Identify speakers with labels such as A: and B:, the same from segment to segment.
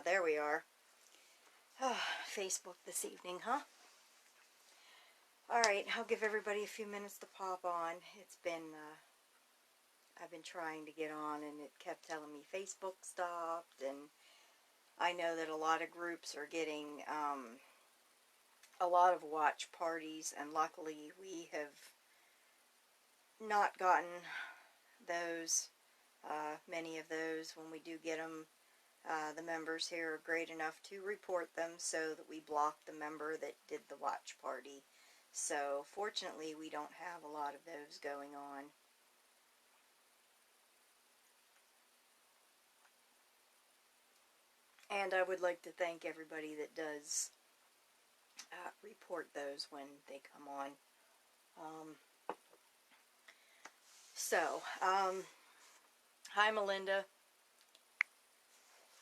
A: there we are. Facebook this evening, huh? Alright, I'll give everybody a few minutes to pop on. I've been trying to get on and it kept telling me Facebook stopped, and I know that a lot of groups are getting a lot of watch parties, and luckily we have not gotten those, many of those. When we do get them, the members here are great enough to report them so that we block the member that did the watch party. So fortunately we don't have a lot of those going on. And I would like to thank everybody that does report those when they come on. Hi Melinda.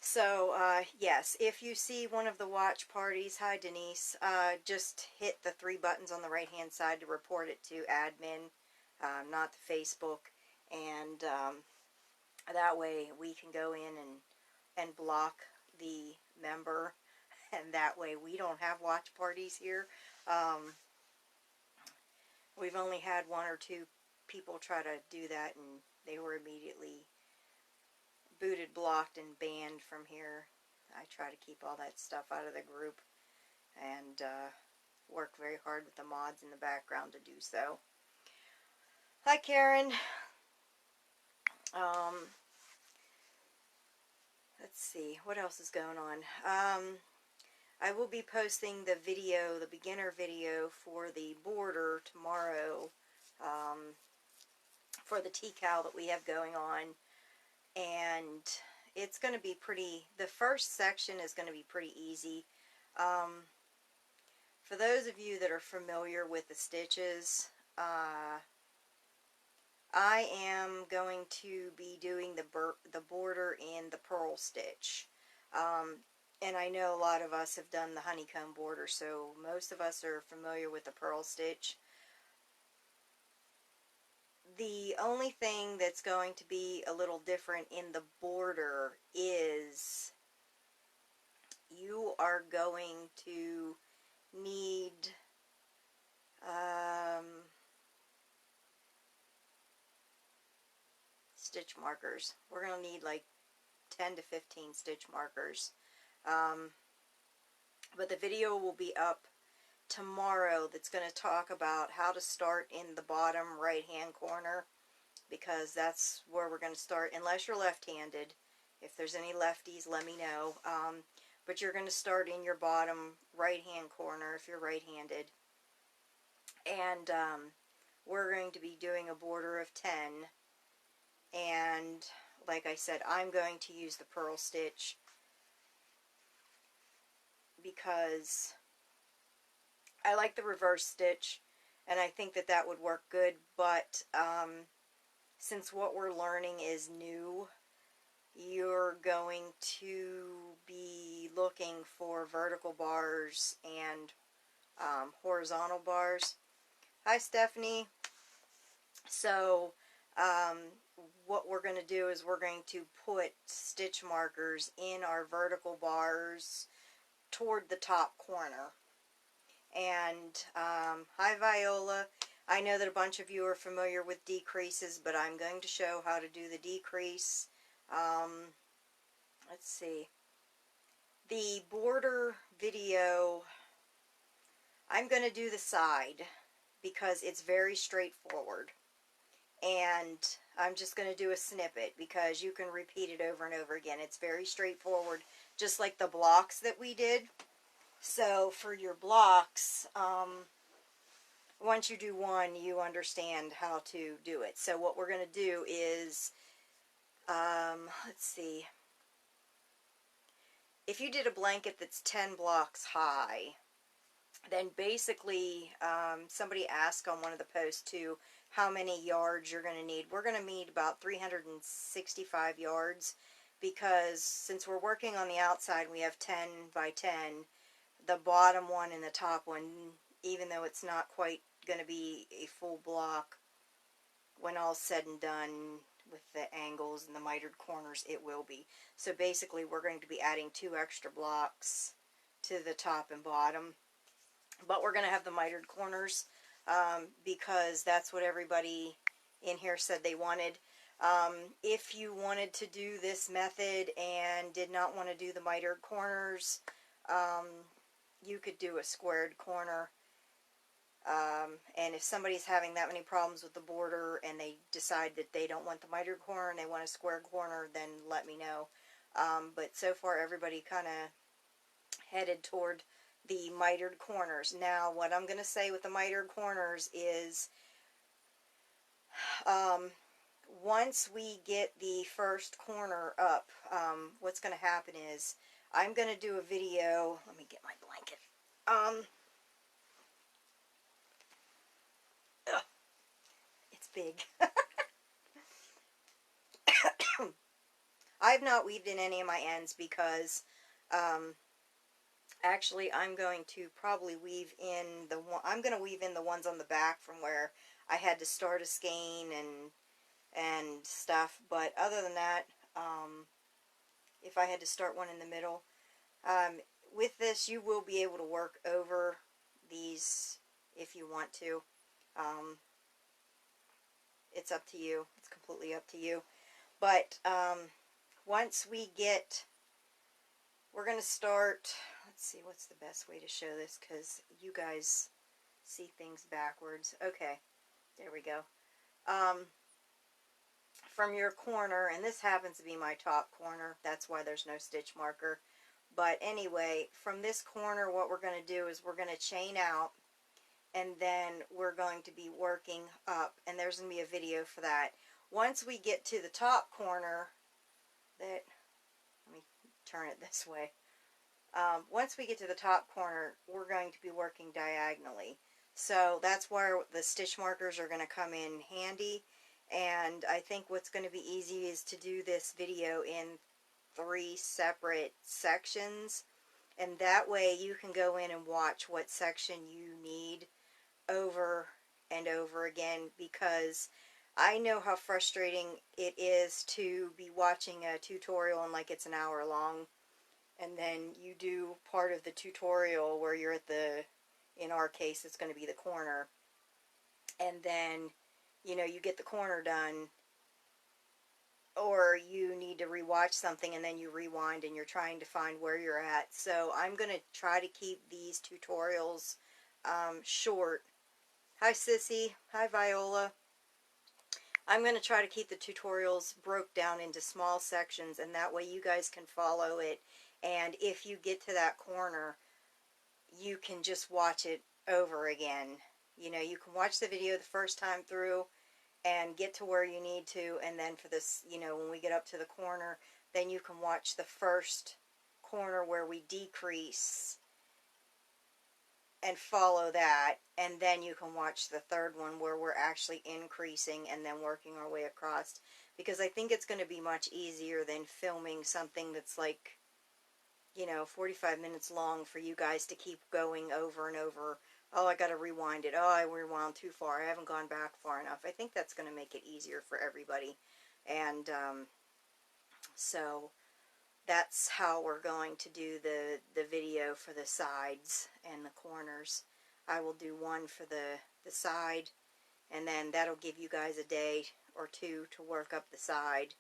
A: So, yes, if you see one of the watch parties, hi Denise, just hit the 3 buttons on the right hand side to report it to admin, not to Facebook, and that way we can go in and block the member, and that way we don't have watch parties here. We've only had 1 or 2 people try to do that, and they were immediately booted, blocked, and banned from here. I try to keep all that stuff out of the group, and work very hard with the mods in the background to do so. Hi Karen. Let's see, what else is going on? I will be posting the video, the beginner video for the border tomorrow, for the tea-cow that we have going on, and it's going to be pretty, the first section is going to be pretty easy. For those of you that are familiar with the stitches, I am going to be doing the border in the purl stitch. And I know a lot of us have done the honeycomb border, so most of us are familiar with the purl stitch. The only thing that's going to be a little different in the border is you are going to need stitch markers. We're going to need like 10 to 15 stitch markers. But the video will be up tomorrow that's going to talk about how to start in the bottom right hand corner, because that's where we're going to start, unless you're left-handed. If there's any lefties, let me know. But you're going to start in your bottom right hand corner if you're right-handed, and we're going to be doing a border of 10, and like I said, I'm going to use the purl stitch because I like the reverse stitch, and I think that that would work good, but since what we're learning is new, you're going to be looking for vertical bars and horizontal bars. Hi Stephanie. So what we're going to do is we're going to put stitch markers in our vertical bars toward the top corner. And hi Viola. I know that a bunch of you are familiar with decreases, but I'm going to show how to do the decrease. Let's see. The border video, I'm going to do the side because it's very straightforward. And I'm just going to do a snippet because you can repeat it over and over again. It's very straightforward, just like the blocks that we did. So for your blocks, once you do one, you understand how to do it. So what we're going to do is, let's see, if you did a blanket that's 10 blocks high, then basically, somebody asked on one of the posts too, how many yards you're going to need. We're going to need about 365 yards, because since we're working on the outside, we have 10 by 10. The bottom one and the top one, even though it's not quite going to be a full block, when all's said and done, with the angles and the mitered corners, it will be. So basically we're going to be adding 2 extra blocks to the top and bottom, but we're going to have the mitered corners because that's what everybody in here said they wanted. If you wanted to do this method and did not want to do the mitered corners, you could do a squared corner. And if somebody's having that many problems with the border and they decide that they don't want the mitered corner and they want a square corner, then let me know. But so far everybody kind of headed toward the mitered corners. Now what I'm going to say with the mitered corners is once we get the first corner up, what's going to happen is I'm going to do a video. Let me get my blanket. It's big. I've not weaved in any of my ends because actually I'm going to probably weave in the one, I'm going to weave in the ones on the back from where I had to start a skein and stuff. But other than that, if I had to start one in the middle, with this you will be able to work over these if you want to. It's up to you. It's completely up to you. But once we get, we're going to start, let's see, what's the best way to show this, because you guys see things backwards. Okay, there we go. From your corner, and this happens to be my top corner, that's why there's no stitch marker. But anyway, from this corner, what we're going to do is we're going to chain out, and then we're going to be working up, and there's going to be a video for that. Once we get to the top corner, let me turn it this way. Once we get to the top corner, we're going to be working diagonally. So that's where the stitch markers are going to come in handy. And I think what's going to be easy is to do this video in 3 separate sections. And that way you can go in and watch what section you need over and over again, because I know how frustrating it is to be watching a tutorial and like it's an hour long, and then you do part of the tutorial where you're at the, in our case it's going to be the corner, and then you know you get the corner done, or you need to rewatch something and then you rewind and you're trying to find where you're at. So I'm going to try to keep these tutorials short. Hi Sissy, hi Viola. I'm going to try to keep the tutorials broke down into small sections, and that way you guys can follow it, and if you get to that corner you can just watch it over again. You know, you can watch the video the first time through and get to where you need to, and then for this, you know, when we get up to the corner, then you can watch the first corner where we decrease and follow that, and then you can watch the third one where we're actually increasing and then working our way across, because I think it's going to be much easier than filming something that's like, you know, 45 minutes long for you guys to keep going over and over. Oh, I got to rewind it. Oh, I rewound too far. I haven't gone back far enough. I think that's going to make it easier for everybody. And so that's how we're going to do the video for the sides and the corners. I will do one for the side, and then that'll give you guys a day or two to work up the side,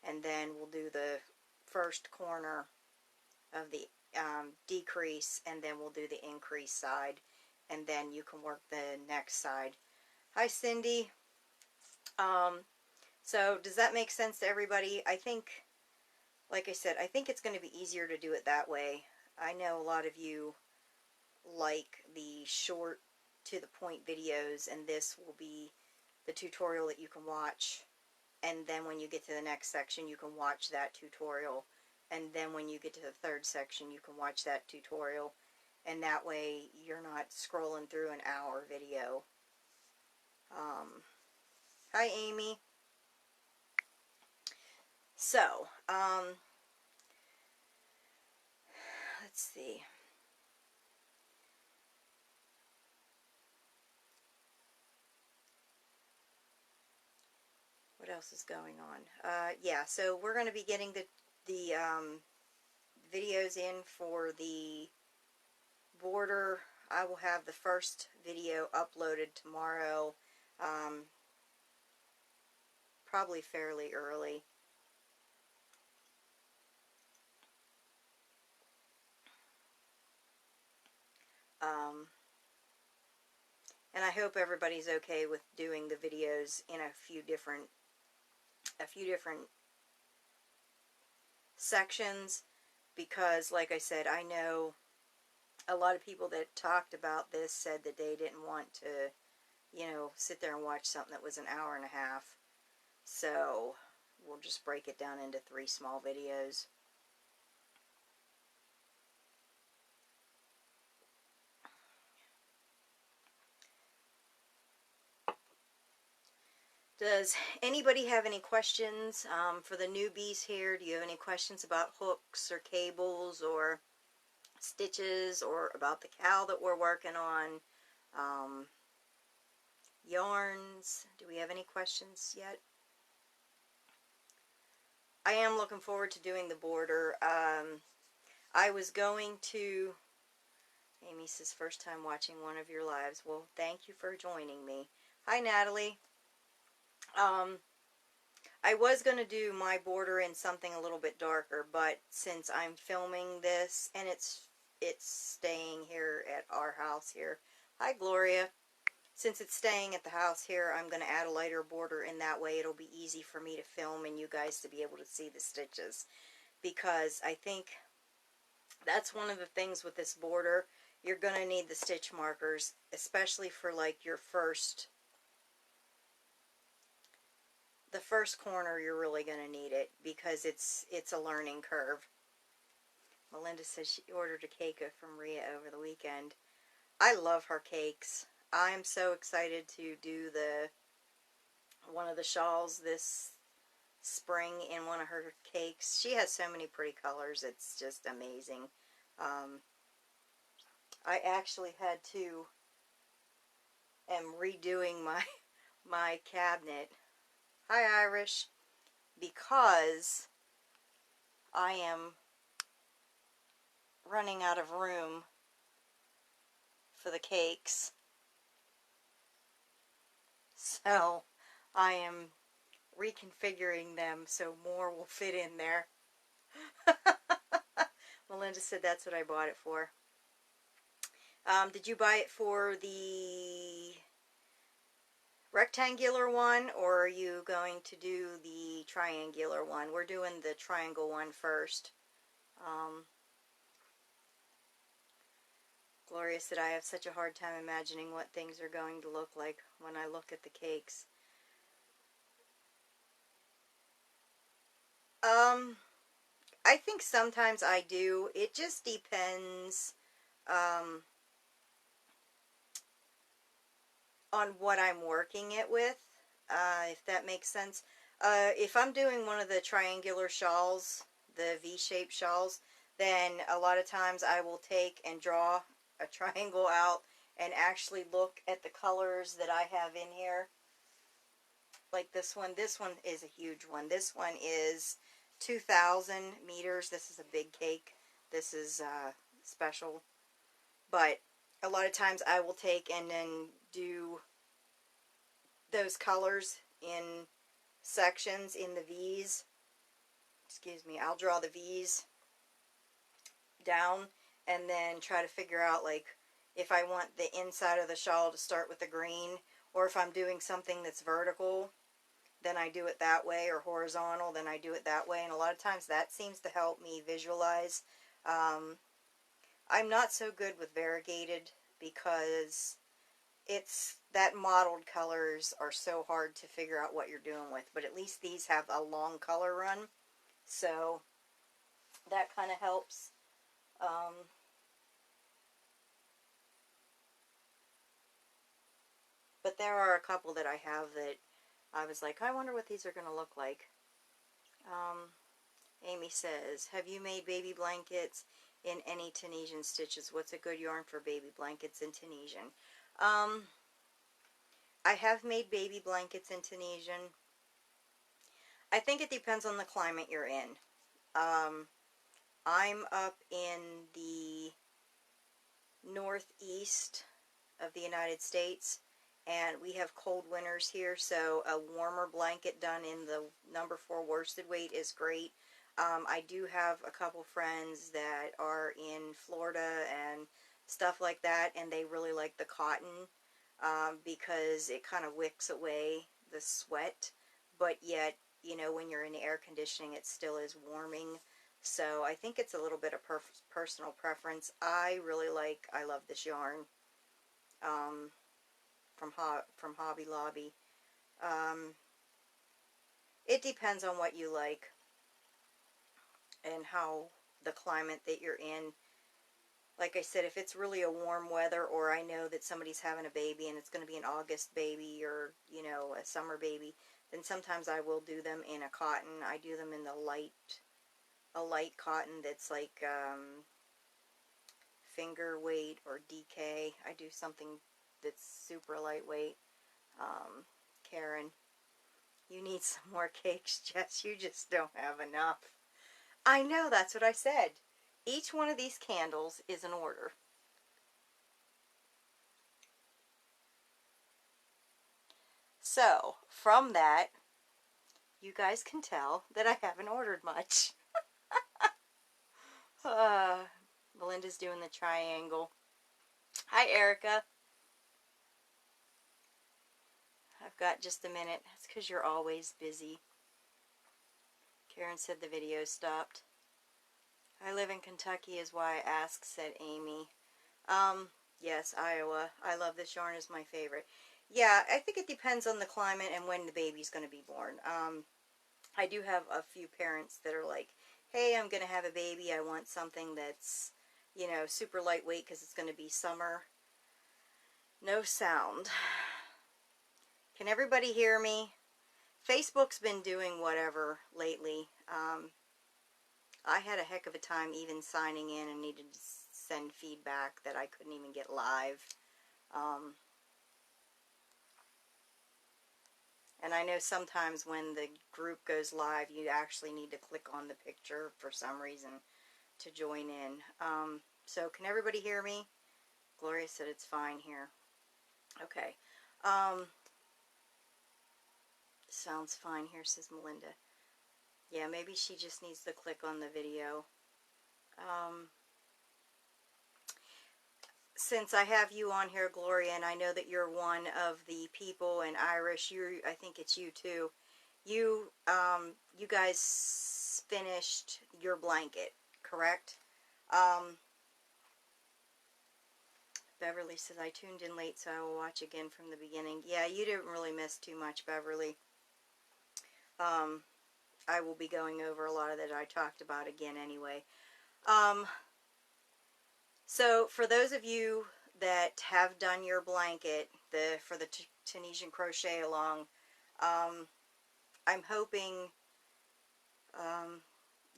A: and then we'll do the first corner of the decrease, and then we'll do the increase side, and then you can work the next side. Hi Cindy. So does that make sense to everybody? I think, like I said, I think it's going to be easier to do it that way. I know a lot of you like the short to the point videos, and this will be the tutorial that you can watch, and then when you get to the next section you can watch that tutorial, and then when you get to the third section you can watch that tutorial, and that way you're not scrolling through an hour video. Hi Amy. So, let's see. What else is going on? Yeah, so we're going to be getting the videos in for the border. I will have the first video uploaded tomorrow, probably fairly early. And I hope everybody's okay with doing the videos in a few different sections, because like I said, I know a lot of people that talked about this said that they didn't want to, you know, sit there and watch something that was an hour and a half. So we'll just break it down into 3 small videos. Does anybody have any questions for the newbies here? Do you have any questions about hooks or cables or stitches, or about the cowl that we're working on? Yarns? Do we have any questions yet? I am looking forward to doing the border. I was going to... Amy says, first time watching one of your lives. Well, thank you for joining me. Hi, Natalie. I was going to do my border in something a little bit darker, but since I'm filming this, and it's staying here at our house here. Hi, Gloria. Since it's staying at the house here, I'm going to add a lighter border, and that way it'll be easy for me to film and you guys to be able to see the stitches. Because I think that's one of the things with this border. You're going to need the stitch markers, especially for like your the first corner. You're really going to need it because it's a learning curve. Melinda says she ordered a cake from Rhea over the weekend. I love her cakes. I'm so excited to do one of the shawls this spring in one of her cakes. She has so many pretty colors. It's just amazing. I actually am redoing my cabinet. Hi, Irish. Because I am running out of room for the cakes. So I am reconfiguring them so more will fit in there. Melinda said that's what I bought it for. Did you buy it for the rectangular one, or are you going to do the triangular one? We're doing the triangle one first. Gloria said, I have such a hard time imagining what things are going to look like when I look at the cakes. I think sometimes I do. It just depends on what I'm working it with, if that makes sense. If I'm doing one of the triangular shawls, the V-shaped shawls, then a lot of times I will take and draw a triangle out and actually look at the colors that I have in here. Like this one. This one is a huge one. This one is 2,000 meters. This is a big cake. This is special. But a lot of times I will take and then do those colors in sections in the V's. Excuse me. I'll draw the V's down and then try to figure out, like, if I want the inside of the shawl to start with the green, or if I'm doing something that's vertical, then I do it that way, or horizontal, then I do it that way. And a lot of times that seems to help me visualize. I'm not so good with variegated because that mottled colors are so hard to figure out what you're doing with. But at least these have a long color run, so that kind of helps. But there are a couple that I have that I was like, I wonder what these are going to look like. Amy says, have you made baby blankets in any Tunisian stitches? What's a good yarn for baby blankets in Tunisian? I have made baby blankets in Tunisian. I think it depends on the climate you're in. I'm up in the northeast of the United States, and we have cold winters here, so a warmer blanket done in the number 4 worsted weight is great. I do have a couple friends that are in Florida and stuff like that, and they really like the cotton because it kind of wicks away the sweat, but yet, you know, when you're in air conditioning, it still is warming. So I think it's a little bit of personal preference. I love this yarn um, from Hobby Lobby. Um, it depends on what you like and how the climate that you're in. Like I said, if it's really a warm weather, or I know that somebody's having a baby and it's going to be an August baby or, you know, a summer baby, then sometimes I will do them in a cotton. I do them in a light cotton that's like finger weight or DK. I do something that's super lightweight. Karen, you need some more cakes, Jess. You just don't have enough. I know, that's what I said. Each one of these candles is an order. So, from that, you guys can tell that I haven't ordered much. Melinda's doing the triangle. Hi, Erica. I've got just a minute. That's because you're always busy. Karen said the video stopped. I live in Kentucky is why I asked, said Amy. Yes, Iowa. I love this yarn, is my favorite. Yeah, I think it depends on the climate and when the baby's going to be born. I do have a few parents that are like, hey, I'm going to have a baby. I want something that's, you know, super lightweight because it's going to be summer. No sound. Can everybody hear me? Facebook's been doing whatever lately. I had a heck of a time even signing in and needed to send feedback that I couldn't even get live. And I know sometimes when the group goes live, you actually need to click on the picture for some reason to join in. So can everybody hear me? Gloria said it's fine here. Okay. Sounds fine here, says Melinda. Yeah, maybe she just needs to click on the video. Since I have you on here, Gloria, and I know that you're one of the people, and Irish, I think it's you too. You guys finished your blanket, correct? Beverly says, I tuned in late, so I will watch again from the beginning. Yeah, you didn't really miss too much, Beverly. I will be going over a lot of that I talked about again anyway. So for those of you that have done your blanket, for the Tunisian crochet along, I'm hoping,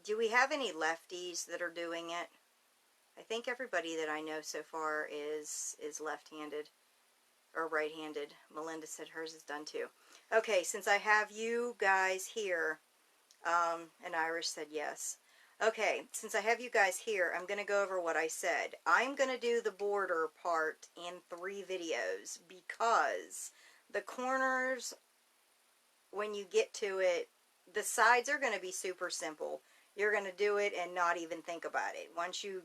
A: do we have any lefties that are doing it? I think everybody that I know so far is left-handed or right-handed. Melinda said hers is done too. Okay, since I have you guys here, and Irish said yes. Okay, since I have you guys here, I'm going to go over what I said. I'm going to do the border part in 3 videos because the corners, when you get to it, the sides are going to be super simple. You're going to do it and not even think about it. Once you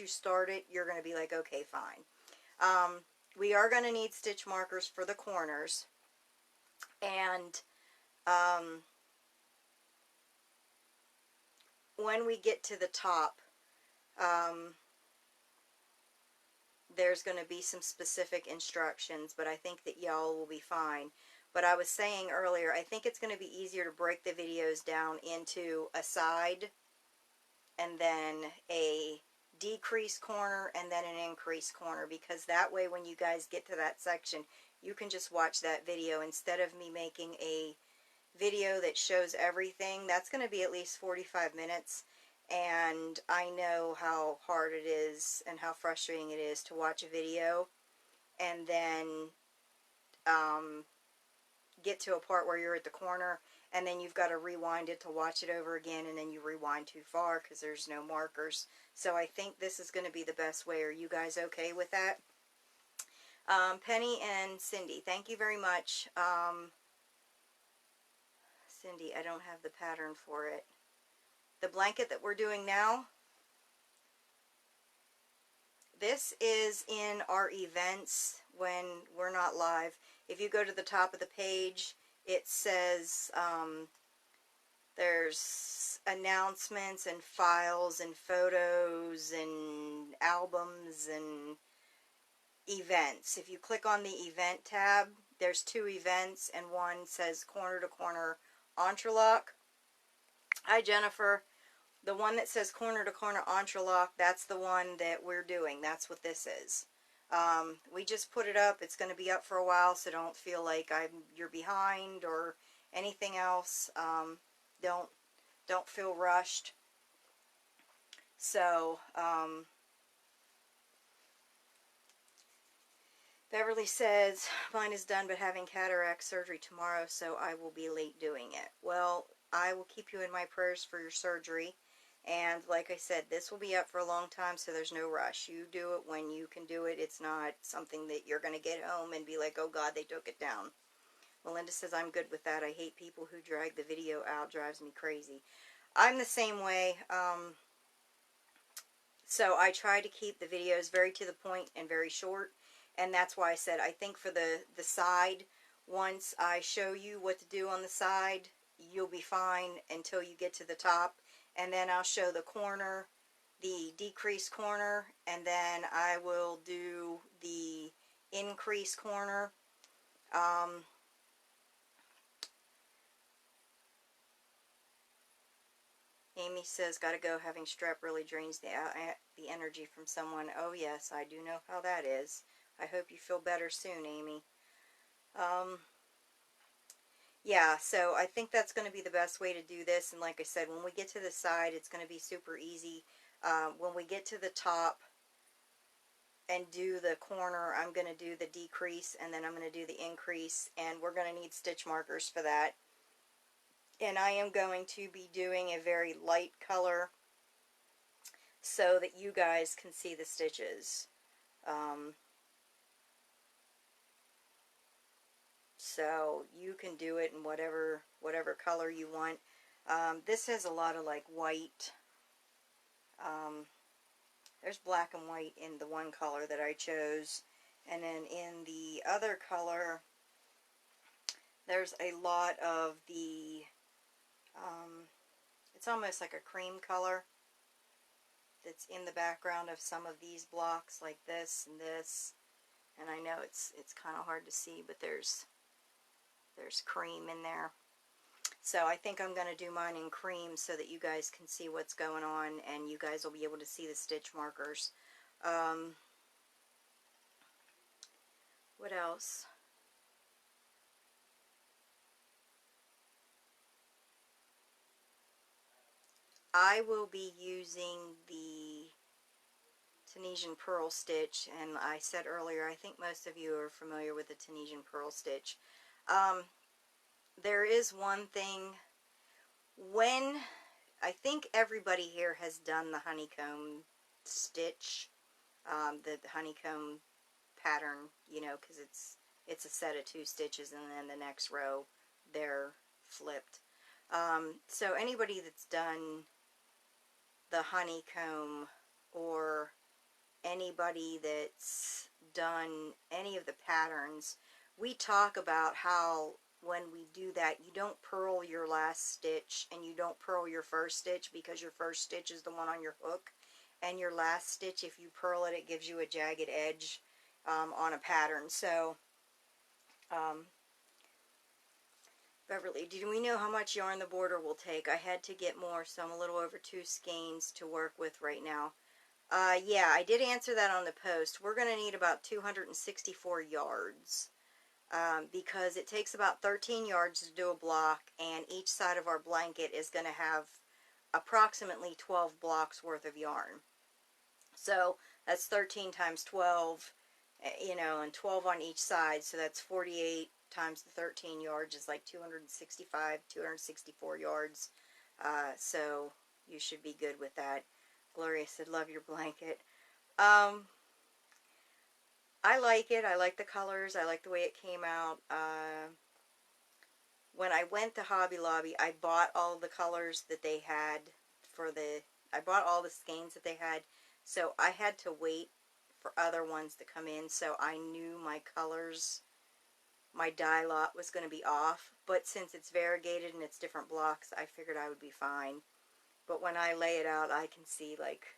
A: start it, you're going to be like, okay, fine. We are going to need stitch markers for the corners, and when we get to the top, there's going to be some specific instructions, but I think that y'all will be fine. But I was saying earlier, I think it's going to be easier to break the videos down into a side, and then a decreased corner, and then an increased corner, because that way when you guys get to that section, you can just watch that video instead of me making a video that shows everything. That's going to be at least 45 minutes, and I know how hard it is and how frustrating it is to watch a video and then get to a part where you're at the corner and then you've got to rewind it to watch it over again, and then you rewind too far because there's no markers. So I think this is going to be the best way. Are you guys okay with that? Penny and Cindy, thank you very much. Cindy, I don't have the pattern for it. The blanket that we're doing now, this is in our events when we're not live. If you go to the top of the page, it says there's announcements and files and photos and albums and events. If you click on the event tab, there's 2 events, and one says corner to corner entrelock. Hi Jennifer. The one that says corner to corner entrelock, that's the one that we're doing. That's what this is. We just put it up. It's going to be up for a while, so don't feel like you're behind or anything else. Don't feel rushed. So Beverly says, mine is done but having cataract surgery tomorrow, so I will be late doing it. Well, I will keep you in my prayers for your surgery. And like I said, this will be up for a long time, so there's no rush. You do it when you can do it. It's not something that you're going to get home and be like, oh God, they took it down. Melinda says, I'm good with that. I hate people who drag the video out. Drives me crazy. I'm the same way. So I try to keep the videos very to the point and very short. And that's why I said, I think for the side, once I show you what to do on the side, you'll be fine until you get to the top. And then I'll show the corner, the decreased corner, and then I will do the increased corner. Amy says, gotta go, having strep really drains the energy from someone. Oh yes, I do know how that is. I hope you feel better soon, Amy. Yeah, so I think that's going to be the best way to do this. And like I said, when we get to the side, it's going to be super easy. When we get to the top and do the corner, I'm going to do the decrease, and then I'm going to do the increase, and we're going to need stitch markers for that. And I am going to be doing a very light color so that you guys can see the stitches. So you can do it in whatever color you want. This has a lot of like white. There's black and white in the one color that I chose, and then in the other color there's a lot of the it's almost like a cream color that's in the background of some of these blocks, like this and this. And I know it's kind of hard to see, but there's cream in there. So I think I'm going to do mine in cream so that you guys can see what's going on, and you guys will be able to see the stitch markers. What else? I will be using the Tunisian purl stitch, and I said earlier, I think most of you are familiar with the Tunisian purl stitch. There is one thing, when I think everybody here has done the honeycomb stitch, the honeycomb pattern, you know, because it's a set of 2 stitches, and then the next row they're flipped. So anybody that's done the honeycomb, or anybody that's done any of the patterns, we talk about how when we do that, you don't purl your last stitch and you don't purl your first stitch, because your first stitch is the one on your hook, and your last stitch, if you purl it, it gives you a jagged edge on a pattern. So Beverly, do we know how much yarn the border will take? I had to get more, so I'm a little over 2 skeins to work with right now. Yeah, I did answer that on the post. We're going to need about 264 yards because it takes about 13 yards to do a block, and each side of our blanket is going to have approximately 12 blocks worth of yarn. So that's 13 times 12, you know, and 12 on each side, so that's 48 times the 13 yards is like 265, 264 yards. So you should be good with that. Gloria said, love your blanket. I like it. I like the colors. I like the way it came out. When I went to Hobby Lobby, I bought all the colors that they had for I bought all the skeins that they had. So I had to wait for other ones to come in. So I knew my colors, my dye lot was going to be off. But since it's variegated and it's different blocks, I figured I would be fine. But when I lay it out, I can see, like,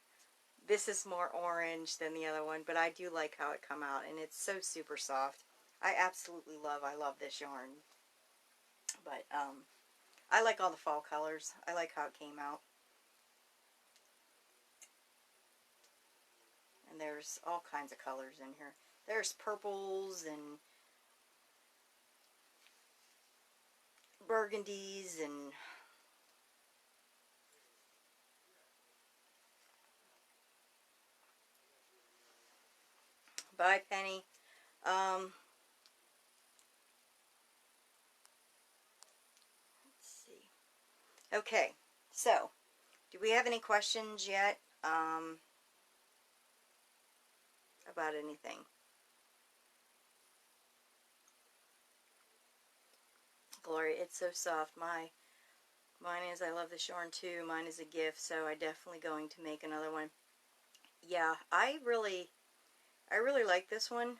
A: this is more orange than the other one, but I do like how it come out, and it's so super soft. I love this yarn. But, I like all the fall colors. I like how it came out. And there's all kinds of colors in here. There's purples and burgundies and bye, Penny. Let's see. Okay, so do we have any questions yet about anything? Gloria, it's so soft. Mine is, I love this yarn too. Mine is a gift, so I'm definitely going to make another one. Yeah, I really like this one.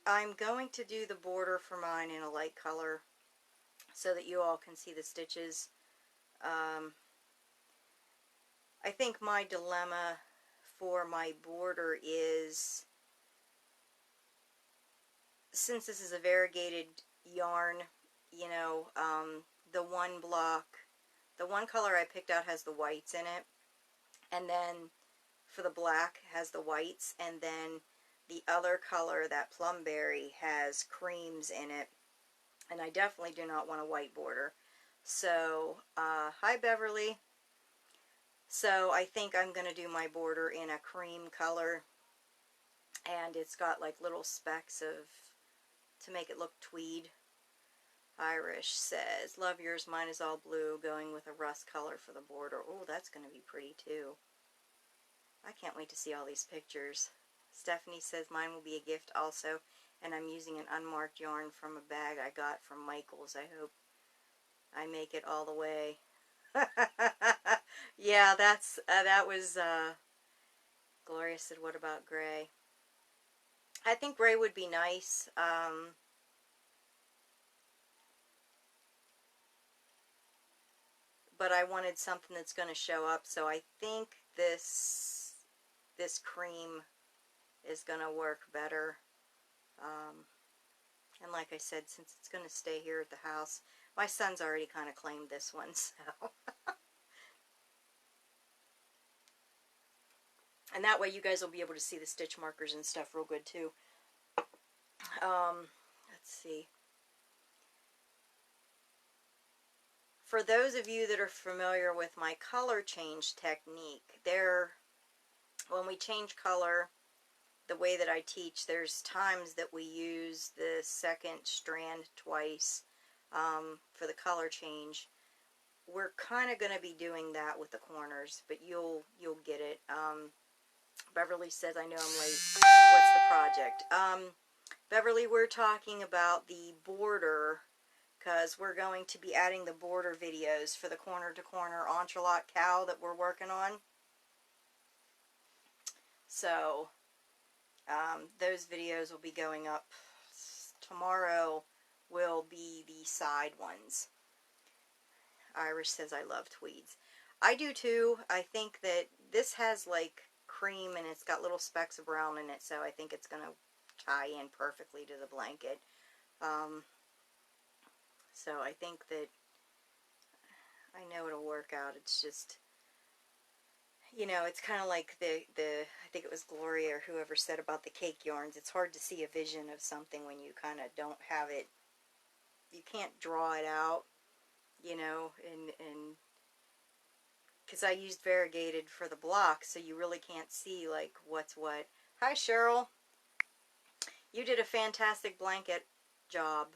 A: I'm going to do the border for mine in a light color so that you all can see the stitches. I think my dilemma for my border is, since this is a variegated yarn, you know, the one block, the one color I picked out has the whites in it, and then for the black has the whites, and then the other color, that plumberry, has creams in it, and I definitely do not want a white border. So, hi Beverly. So I think I'm going to do my border in a cream color, and it's got like little specks of, to make it look tweed. Irish says, love yours, mine is all blue, going with a rust color for the border. Oh, that's going to be pretty too. I can't wait to see all these pictures. Stephanie says, mine will be a gift also, and I'm using an unmarked yarn from a bag I got from Michael's. I hope I make it all the way. Yeah, that was, Gloria said, what about gray? I think gray would be nice. But I wanted something that's going to show up, so I think this cream is going to work better. And like I said, since it's going to stay here at the house, my son's already kind of claimed this one, so. And that way you guys will be able to see the stitch markers and stuff real good too. Let's see. For those of you that are familiar with my color change technique, when we change color, the way that I teach, there's times that we use the second strand twice for the color change. We're kind of going to be doing that with the corners, but you'll get it. Beverly says, I know I'm late. What's the project? Beverly, we're talking about the border, because we're going to be adding the border videos for the corner to corner entrelac cow that we're working on. So those videos will be going up tomorrow. Will be the side ones. Irish says, I love tweeds. I do too. I think that this has like cream and it's got little specks of brown in it, so I think it's going to tie in perfectly to the blanket. So I think that I know it'll work out. It's just, you know, it's kind of like I think it was Gloria or whoever said about the cake yarns. It's hard to see a vision of something when you kind of don't have it. You can't draw it out, you know, and because I used variegated for the block, so you really can't see like what's what. Hi Cheryl, you did a fantastic blanket job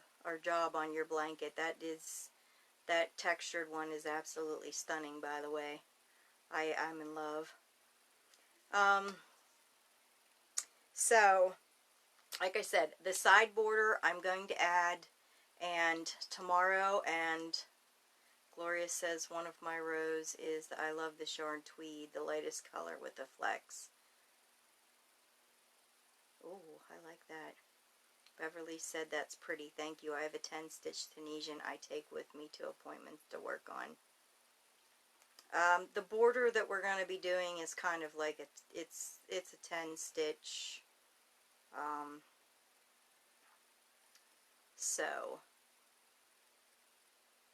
A: on your blanket. That textured one is absolutely stunning, by the way. I'm in love. So like I said, the side border I'm going to add, and tomorrow, and Gloria says one of my rows is the I love this yarn tweed, the lightest color with the flex. Oh, I like that. Beverly said that's pretty. Thank you. I have a 10 stitch Tunisian I take with me to appointments to work on. The border that we're going to be doing is kind of like it's a 10 stitch. So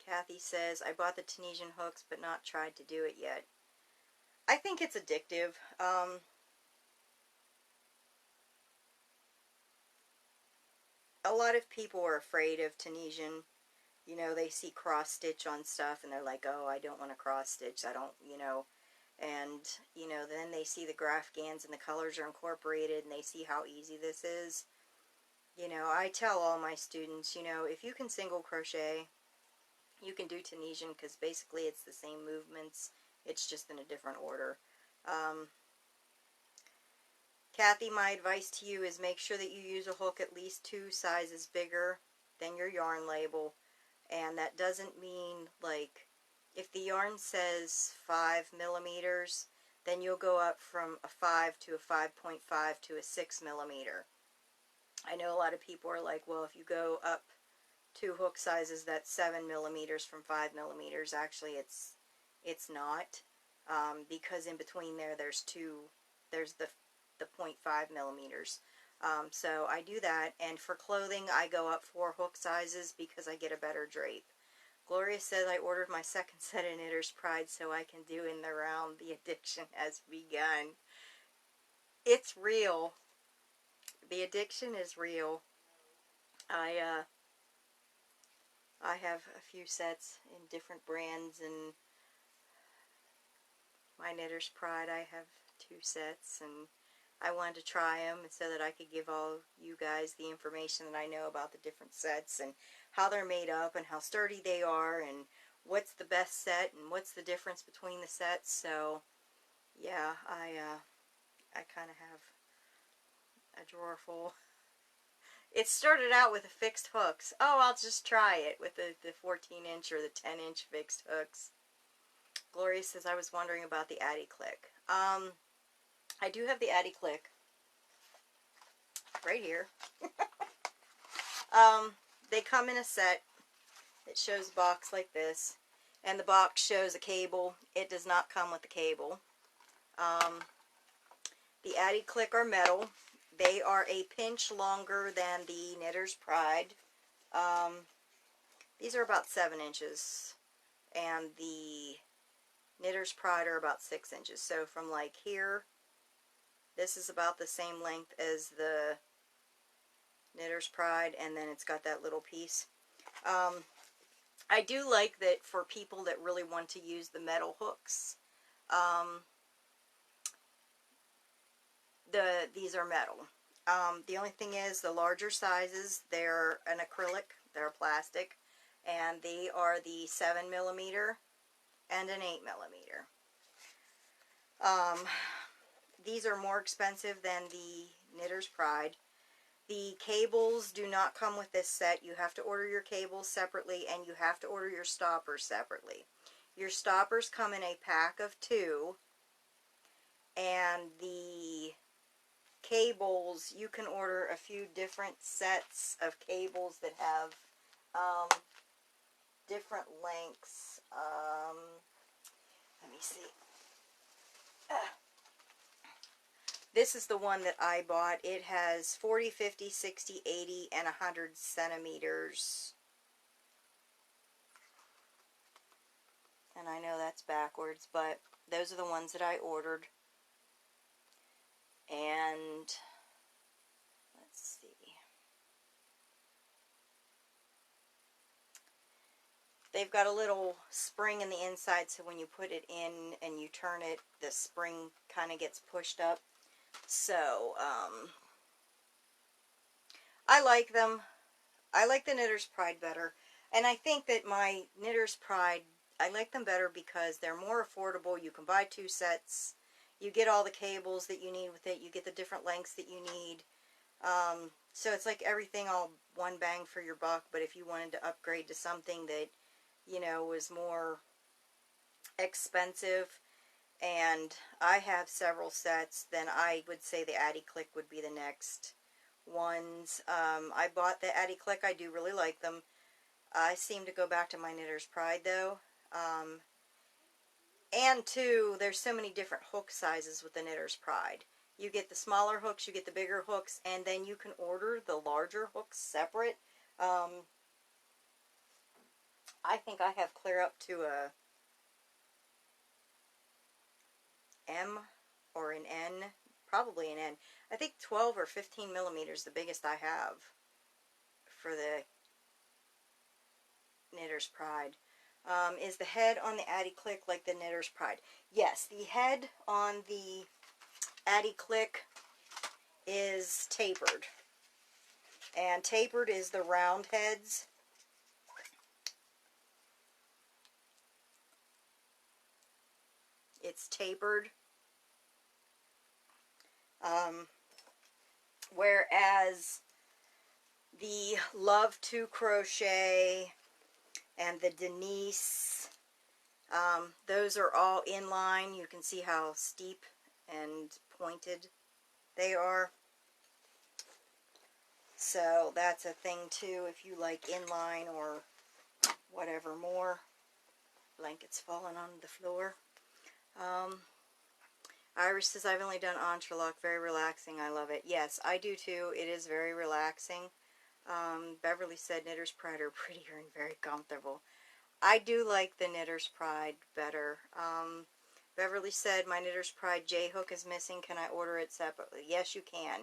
A: Kathy says, I bought the Tunisian hooks but not tried to do it yet. I think it's addictive. A lot of people are afraid of Tunisian. You know, they see cross stitch on stuff and they're like, oh, I don't want to cross stitch. I don't, you know. And, you know, then they see the Graphghans and the colors are incorporated and they see how easy this is. You know, I tell all my students, you know, if you can single crochet, you can do Tunisian, because basically it's the same movements. It's just in a different order. Kathy, my advice to you is make sure that you use a hook at least 2 sizes bigger than your yarn label. And that doesn't mean, like, if the yarn says 5 millimeters, then you'll go up from a 5 to a 5.5 to a 6 millimeter. I know a lot of people are like, well, if you go up 2 hook sizes, that's 7 millimeters from 5 millimeters. Actually, it's not, because in between there's the 0.5 millimeters. So I do that, and for clothing I go up 4 hook sizes because I get a better drape. Gloria says I ordered my second set of Knitter's Pride so I can do in the round. The addiction has begun. It's real. The addiction is real. I have a few sets in different brands, and my Knitter's Pride I have 2 sets, and I wanted to try them so that I could give all you guys the information that I know about the different sets and how they're made up and how sturdy they are and what's the best set and what's the difference between the sets. So yeah, I kind of have a drawer full. It started out with the fixed hooks. Oh, I'll just try it with the 14-inch or the 10-inch fixed hooks. Gloria says, I was wondering about the Addy Click. I do have the Addy Click right here. They come in a set. It shows a box like this, and the box shows a cable. It does not come with the cable. The Addy Click are metal. They are a pinch longer than the Knitter's Pride. These are about 7 inches, and the Knitter's Pride are about 6 inches. So from like here, this is about the same length as the Knitter's Pride, and then it's got that little piece. I do like that for people that really want to use the metal hooks. These are metal. The only thing is the larger sizes, they're an acrylic, they're plastic, and they are the 7 millimeter and an 8 millimeter. These are more expensive than the Knitter's Pride. The cables do not come with this set. You have to order your cables separately, and you have to order your stoppers separately. Your stoppers come in a pack of 2, and the cables, you can order a few different sets of cables that have different lengths. Let me see. This is the one that I bought. It has 40, 50, 60, 80, and 100 centimeters. And I know that's backwards, but those are the ones that I ordered. And let's see. they've got a little spring in the inside, so when you put it in and you turn it, the spring kind of gets pushed up. So, I like them. I like the Knitter's Pride better. And I think that my Knitter's Pride, I like them better because they're more affordable. You can buy 2 sets. You get all the cables that you need with it. You get the different lengths that you need. So it's like everything all one bang for your buck. But if you wanted to upgrade to something that, you know, was more expensive, and I have several sets, then I would say the Addy Click would be the next ones. I bought the Addy Click. I do really like them. I seem to go back to my Knitter's Pride though. And two, there's so many different hook sizes with the Knitter's Pride. You get the smaller hooks, you get the bigger hooks, and then you can order the larger hooks separate. I think I have clear up to a M or an N, probably an N. I think 12 or 15 millimeters, the biggest I have for the Knitter's Pride. Is the head on the Addy Click like the Knitter's Pride? Yes, the head on the Addy Click is tapered. And tapered is the round heads. It's tapered. Whereas the Love to Crochet and the Denise, those are all inline. You can see how steep and pointed they are. So that's a thing too, if you like inline or whatever more. Blankets falling on the floor. Iris says, I've only done entrelac, very relaxing, I love it. Yes, I do too, it is very relaxing. Beverly said Knitter's Pride are prettier and very comfortable. I do like the Knitter's Pride better. Beverly said, my Knitter's Pride J-hook is missing, can I order it separately? Yes, you can.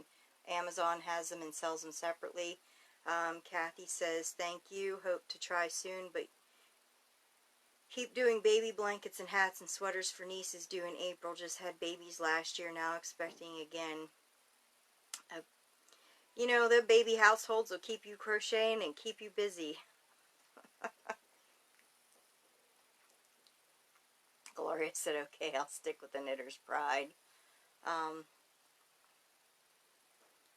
A: Amazon has them and sells them separately. Kathy says, thank you, hope to try soon, but keep doing baby blankets and hats and sweaters for nieces due in April. Just had babies last year, now expecting again. You know, the baby households will keep you crocheting and keep you busy. Gloria said, okay, I'll stick with the Knitter's Pride.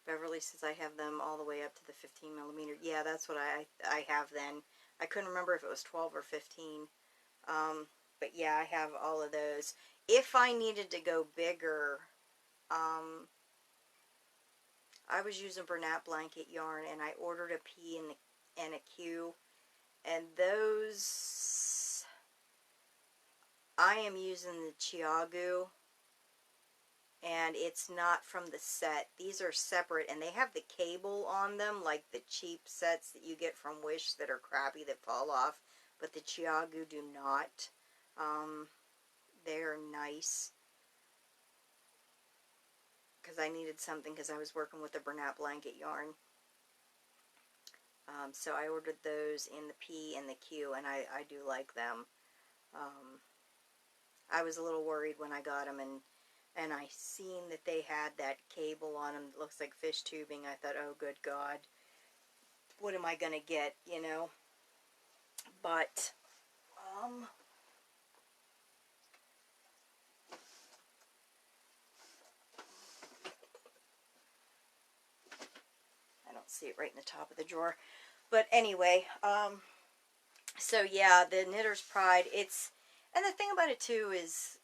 A: Beverly says, I have them all the way up to the 15 millimeter. Yeah, that's what I have then. I couldn't remember if it was 12 or 15. But yeah, I have all of those. If I needed to go bigger, I was using Bernat blanket yarn, and I ordered a P and a Q, and those, I am using the Chiagu, and it's not from the set. These are separate, and they have the cable on them, like the cheap sets that you get from Wish that are crappy that fall off, but the Chiagu do not. They're nice. Because I needed something because I was working with the Bernat blanket yarn. So I ordered those in the P and the Q, and I do like them. I was a little worried when I got them, and I seen that they had that cable on them that looks like fish tubing. I thought, oh good God, what am I going to get, you know? But, I don't see it right in the top of the drawer. But anyway, so yeah, the Knitter's Pride, and the thing about it too is,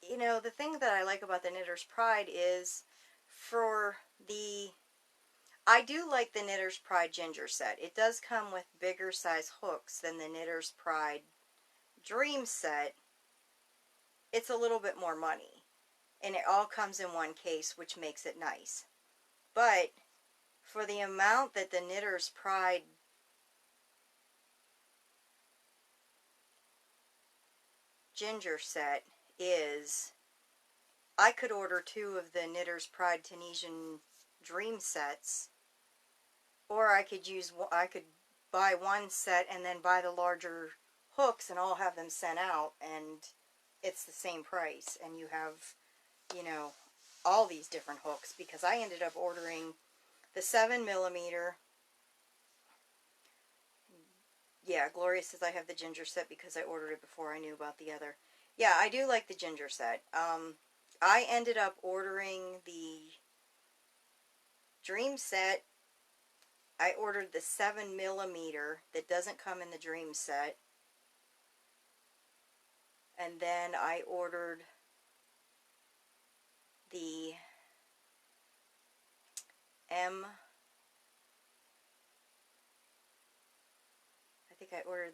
A: you know, the thing that I like about the Knitter's Pride is I do like the Knitter's Pride Ginger set. It does come with bigger size hooks than the Knitter's Pride Dream set. It's a little bit more money, and it all comes in one case, which makes it nice. But for the amount that the Knitter's Pride Ginger set is, I could order 2 of the Knitter's Pride Tunisian Dream sets, or I could buy one set and then buy the larger hooks and all have them sent out, and it's the same price, and you have, you know, all these different hooks, because I ended up ordering the 7mm. Yeah, Gloria says I have the ginger set because I ordered it before I knew about the other. Yeah, I do like the ginger set. I ended up ordering the Dream set. I ordered the 7mm that doesn't come in the Dream set. And then I ordered the M. I think I ordered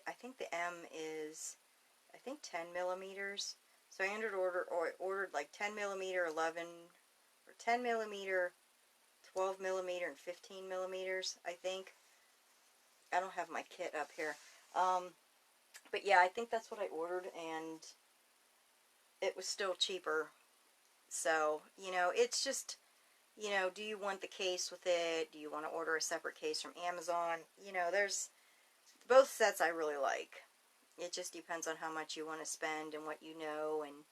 A: I think the M is, I think 10mm. So I ordered like 10mm, 11, or 10mm, 12mm, and 15mm, I think. I don't have my kit up here. But yeah, I think that's what I ordered, and it was still cheaper. So, you know, it's just, you know, do you want the case with it? Do you want to order a separate case from Amazon? You know, there's, both sets I really like. It just depends on how much you want to spend and what you know, and,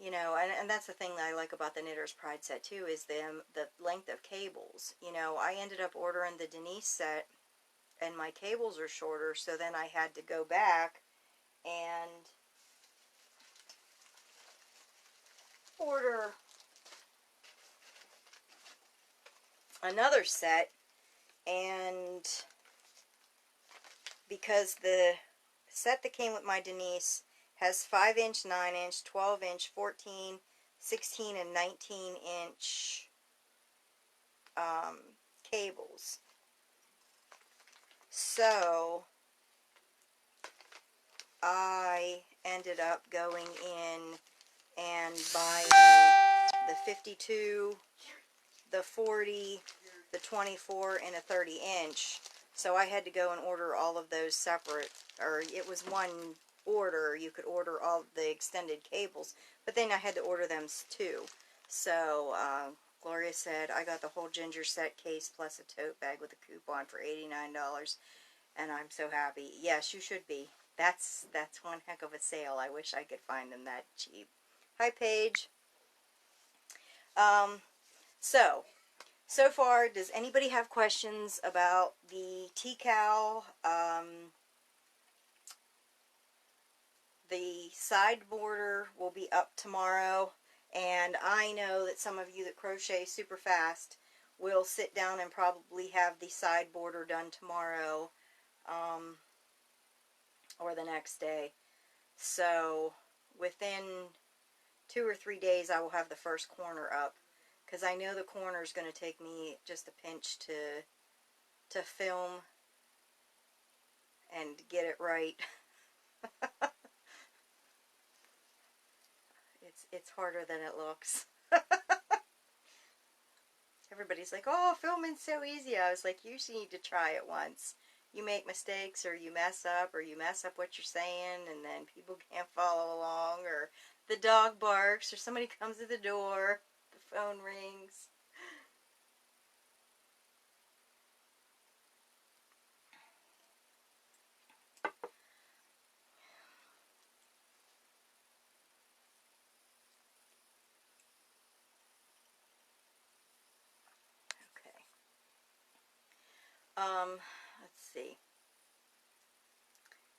A: you know, and that's the thing that I like about the Knitter's Pride set too, is the length of cables. You know, I ended up ordering the Denise set, and my cables are shorter, so then I had to go back and order another set, and because the set that came with my Denise has 5-inch, 9-inch, 12-inch, 14, 16, and 19-inch cables. So I ended up going in and buying the 52, the 40, the 24, and a 30-inch. So I had to go and order all of those separate, or it was one order. You could order all the extended cables, but then I had to order them too. So Gloria said I got the whole ginger set case plus a tote bag with a coupon for $89, and I'm so happy. Yes, you should be. That's one heck of a sale. I wish I could find them that cheap. Hi, Paige. So far, does anybody have questions about the tea-cow? The side border will be up tomorrow, and I know that some of you that crochet super fast will sit down and probably have the side border done tomorrow, or the next day. So within 2 or 3 days I will have the first corner up, because I know the corner is going to take me just a pinch to film and get it right. It's harder than it looks. Everybody's like, oh, filming's so easy. I was like, you just need to try it once. You make mistakes, or you mess up what you're saying, and then people can't follow along, or the dog barks, or somebody comes to the door, the phone rings. Let's see.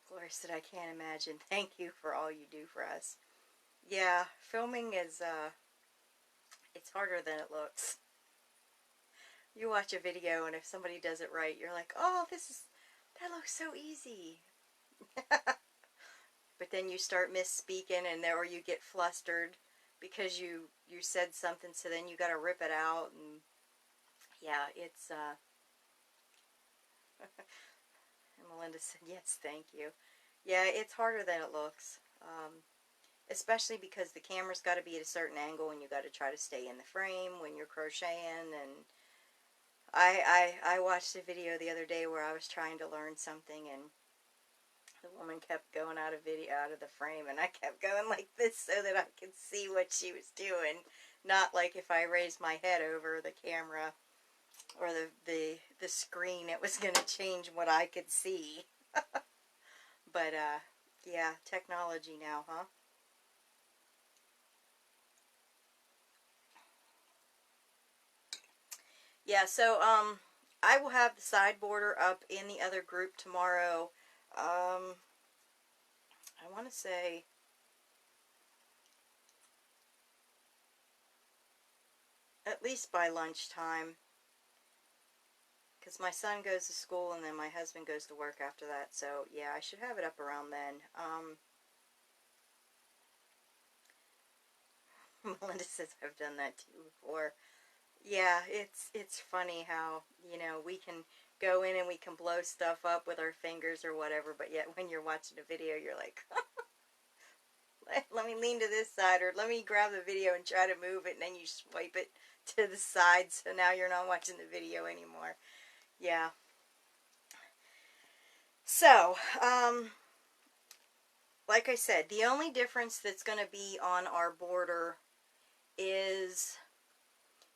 A: Gloria said, I can't imagine. Thank you for all you do for us. Yeah, filming is, it's harder than it looks. You watch a video, and if somebody does it right, you're like, oh, that looks so easy. But then you start misspeaking, or you get flustered because you said something, so then you got to rip it out, and yeah, it's, and Melinda said, yes, thank you. Yeah, it's harder than it looks, especially because the camera's got to be at a certain angle, and you got to try to stay in the frame when you're crocheting. And I watched a video the other day where I was trying to learn something, and the woman kept going out of the frame, and I kept going like this so that I could see what she was doing, not like if I raised my head over the camera. or the screen, it was going to change what I could see. But, yeah, technology now, huh? Yeah, so, I will have the side border up in the other group tomorrow. I want to say at least by lunchtime, because my son goes to school and then my husband goes to work after that. So, yeah, I should have it up around then. Melinda says I've done that too before. Yeah, it's funny how, we can go in and we can blow stuff up with our fingers or whatever, but yet when you're watching a video, you're like, let me lean to this side, or let me grab the video and try to move it, and then you swipe it to the side, so now you're not watching the video anymore. Yeah. So, like I said, the only difference that's going to be on our border is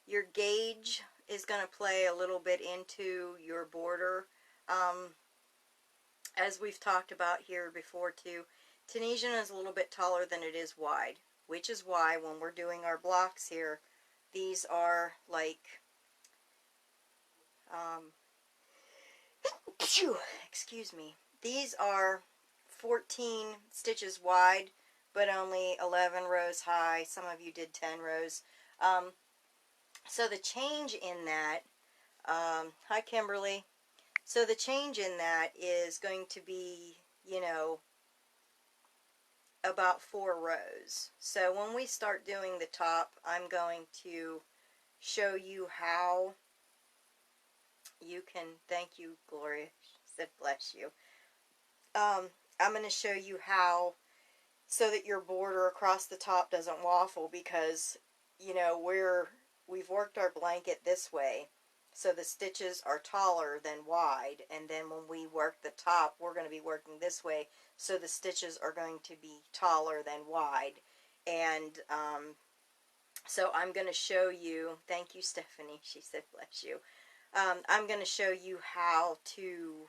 A: your gauge is going to play a little bit into your border. As we've talked about here before too, Tunisian is a little bit taller than it is wide, which is why when we're doing our blocks here, these are like, excuse me, these are 14 stitches wide, but only 11 rows high. Some of you did 10 rows. So the change in that, hi Kimberly, so the change in that is going to be, about 4 rows. So when we start doing the top, I'm going to show you how you can, thank you Gloria, she said bless you. I'm going to show you how, so that your border across the top doesn't waffle, because, we've worked our blanket this way, so the stitches are taller than wide, and then when we work the top, we're going to be working this way, so the stitches are going to be taller than wide. And so I'm going to show you, thank you Stephanie, she said bless you. I'm going to show you how to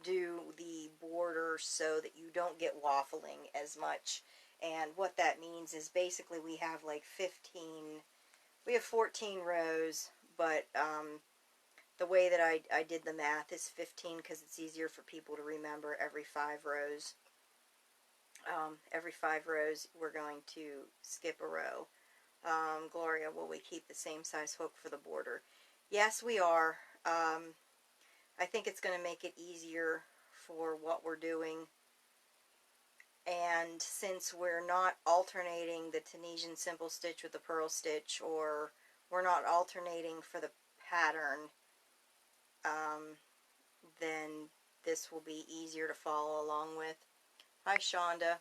A: do the border so that you don't get waffling as much. And what that means is basically we have like 14 rows, but the way that I did the math is 15, because it's easier for people to remember every 5 rows. Every 5 rows we're going to skip a row. Gloria, will we keep the same size hook for the border? Yes, we are. I think it's going to make it easier for what we're doing. And since we're not alternating the Tunisian simple stitch with the purl stitch, or we're not alternating for the pattern, then this will be easier to follow along with. Hi Shonda.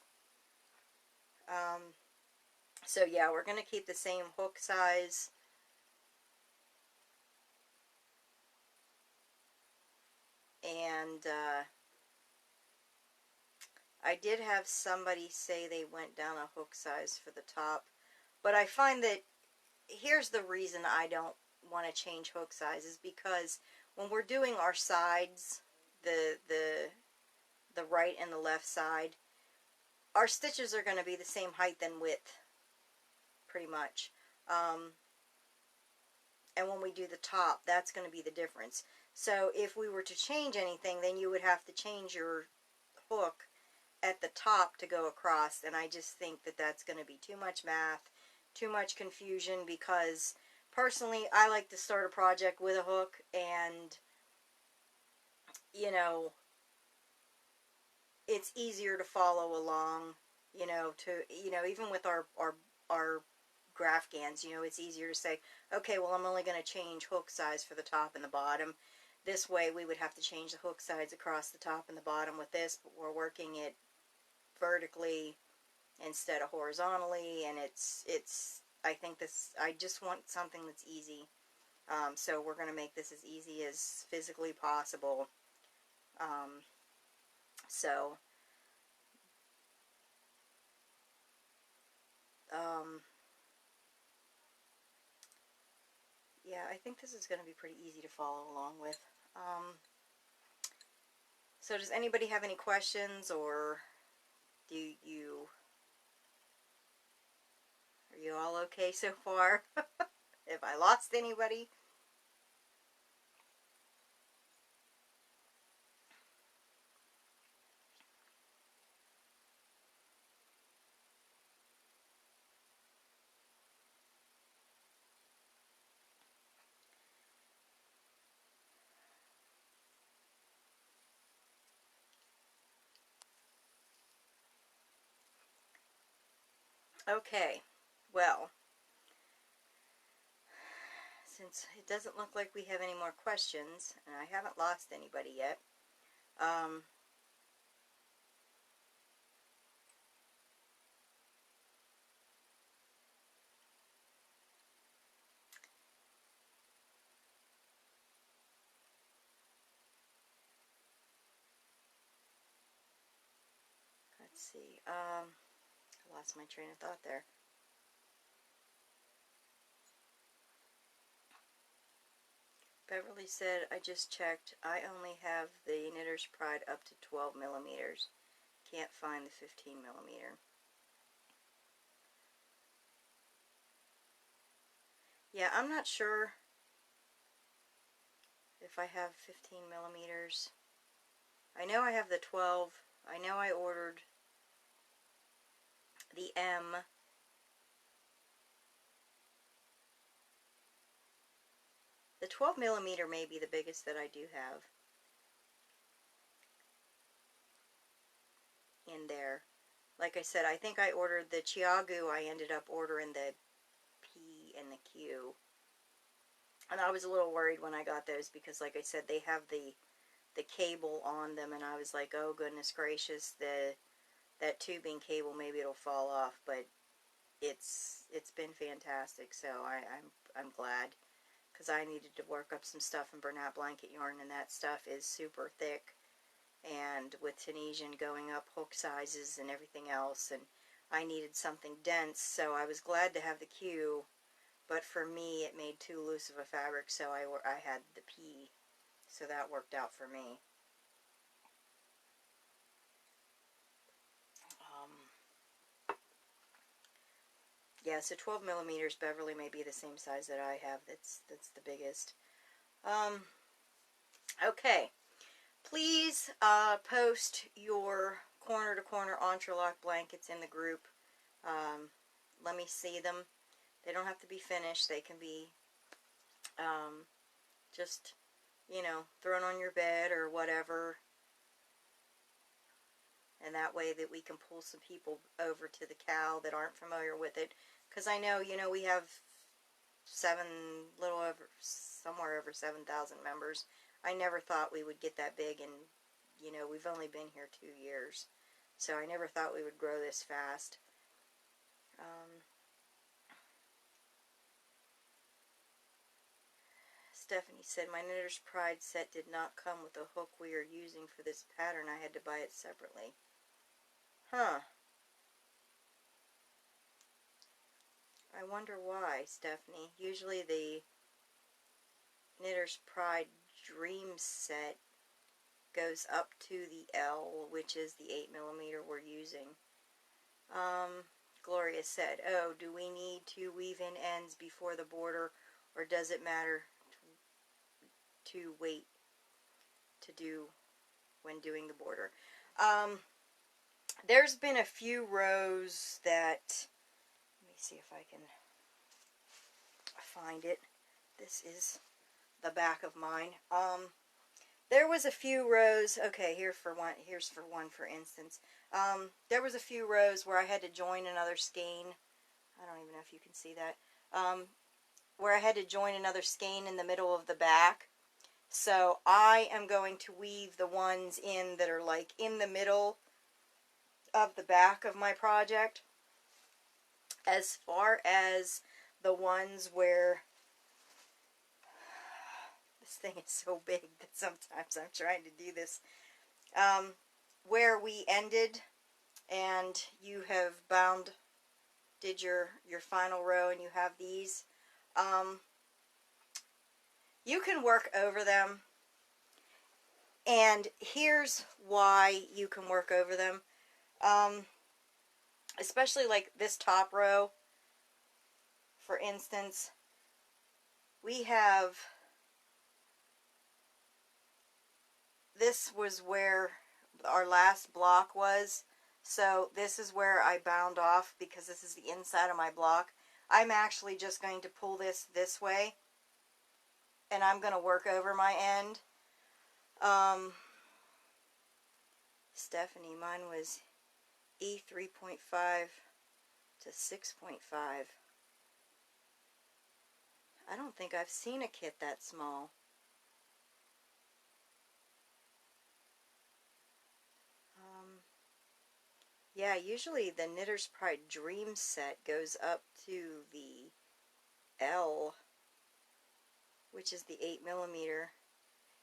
A: So yeah, we're going to keep the same hook size. And I did have somebody say they went down a hook size for the top, but I find that here's the reason I don't want to change hook sizes, because when we're doing our sides, the right and the left side, our stitches are going to be the same height and width, pretty much. And when we do the top, that's going to be the difference. So if we were to change anything, then you would have to change your hook at the top to go across, and I just think that that's going to be too much math, too much confusion, because personally I like to start a project with a hook, and it's easier to follow along, even with our Graphghans, it's easier to say, okay, well, I'm only going to change hook size for the top and the bottom. This way we would have to change the hook sides across the top and the bottom with this, but we're working it vertically instead of horizontally, and I think I just want something that's easy. So we're going to make this as easy as physically possible. So yeah, I think this is going to be pretty easy to follow along with. So does anybody have any questions, or are you all okay so far? Have I lost anybody? Okay, well, since it doesn't look like we have any more questions, and I haven't lost anybody yet, let's see, I lost my train of thought there. Beverly said, I just checked, I only have the Knitter's Pride up to 12 millimeters. Can't find the 15 millimeter. Yeah, I'm not sure if I have 15 millimeters. I know I have the 12. I know I ordered the M. The 12 millimeter may be the biggest that I do have in there. Like I said, I think I ordered the Chiagu. I ended up ordering the P and the Q. And I was a little worried when I got those because, like I said, they have the cable on them, and I was like, oh goodness gracious, that tubing cable, maybe it'll fall off, but it's been fantastic. So I'm glad, because I needed to work up some stuff in Bernat blanket yarn, and that stuff is super thick, and with Tunisian going up hook sizes and everything else, and I needed something dense, so I was glad to have the Q, but for me it made too loose of a fabric, so I had the P, so that worked out for me. Yeah, so 12 millimeters, Beverly may be the same size that I have. That's the biggest. Okay. Please post your corner-to-corner entrelac blankets in the group. Let me see them. They don't have to be finished. They can be just, you know, thrown on your bed or whatever. And that way that we can pull some people over to the cow that aren't familiar with it. Because I know, you know, we have somewhere over 7,000 members. I never thought we would get that big, and, you know, we've only been here 2 years. So I never thought we would grow this fast. Stephanie said, my Knitter's Pride set did not come with the hook we are using for this pattern. I had to buy it separately. Huh. I wonder why, Stephanie. Usually the Knitter's Pride Dream set goes up to the L, which is the 8 millimeter we're using. Gloria said, oh, do we need to weave in ends before the border, or does it matter to wait to do when doing the border? There's been a few rows that, let me see if I can find it. This is the back of mine. There was a few rows, okay, here's for one for instance. There was a few rows where I had to join another skein. I don't even know if you can see that. Where I had to join another skein in the middle of the back. So I am going to weave the ones in that are like in the middle of the back of my project. As far as the ones where, this thing is so big that sometimes I'm trying to do this, where we ended and you have did your final row and you have these, you can work over them. And here's why you can work over them. Especially like this top row, for instance, we have, this was where our last block was. So this is where I bound off because this is the inside of my block. I'm actually just going to pull this way, and I'm going to work over my end. Stephanie, mine was E 3.5 to 6.5. I don't think I've seen a kit that small. Yeah, usually the Knitter's Pride Dream set goes up to the L, which is the 8mm.